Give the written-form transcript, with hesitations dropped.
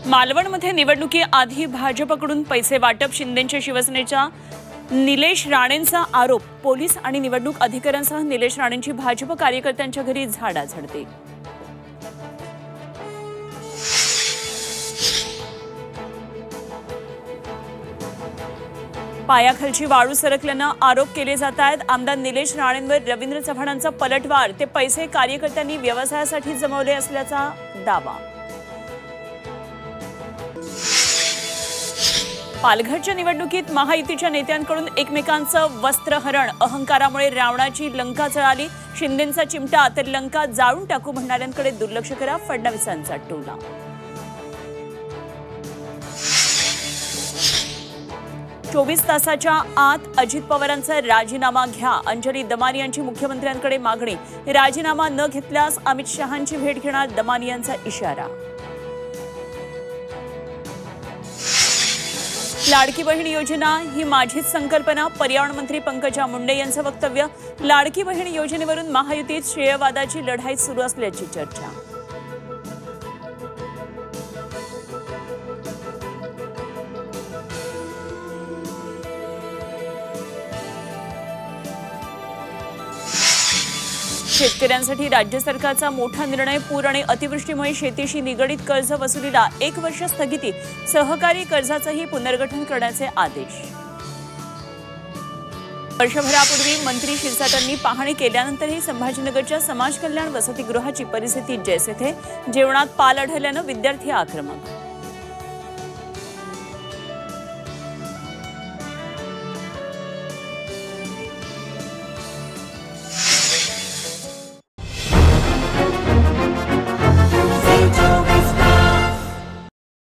मालवणमध्ये निवडणुकीआधी भाजपकडून पैसे वाटप, शिंदेंच्या शिवसेनेच्या निलेश राणेंचा आरोप। पोलीस आणि निवडणूक अधिकाऱ्यांसह निलेश राणेंची भाजप कार्यकर्त्यांच्या घरी झाडाझडती। पायाखालची वाळू सरकल्यानं आरोप केले जात आहेत। आमदार निलेश राणेंवर रवींद्र चव्हाणांचा पलटवार। ते पैसे कार्यकर्त्यांनी व्यवसायासाठी जमवले असल्याचा दावा। पालघरच्या निवडणुकीत महायुतीच्या नेत्यांकडून एकमेकांचं वस्त्रहरण। अहंकारामुळे रावणाची लंका जळाली। शिंदेंचा चिमटा, तर लंका जाळून टाकू म्हणणाऱ्यांकडे दुर्लक्ष करा, फडणवीसांचा टोला। 24 तासाच्या आत अजित पवारांचा राजीनामा घ्या। अंजली दमानी यांची मुख्यमंत्र्यांकडे मागणी। राजीनामा न घेतल्यास अमित शहांची भेट घेणार, दमानी यांचा इशारा। लाडकी बहीण योजना ही माझीच संकल्पना। पर्यावरण मंत्री पंकजा मुंडे यांचं वक्तव्य। लाडकी बहीण योजनेवरून महायुतीत श्रेयवादाची लढाई सुरू असल्याची चर्चा। शेतकऱ्यांसाठी राज्य सरकारचा मोठा निर्णय। पूर आणि अतिवृष्टीमुळे शेतीशी निगडीत कर्ज वसुलीला 1 वर्ष स्थगिती। सहकारी कर्जाचंही पुनर्गठन करण्याचे आदेश। वर्षभरापूर्वी मंत्री क्षीरसागरांनी पाहणी केल्यानंतरही संभाजीनगरच्या समाज कल्याण वसतिगृहाची परिस्थिती जैसे थे। जेवणात पाल आढळल्यानं विद्यार्थी आक्रमक।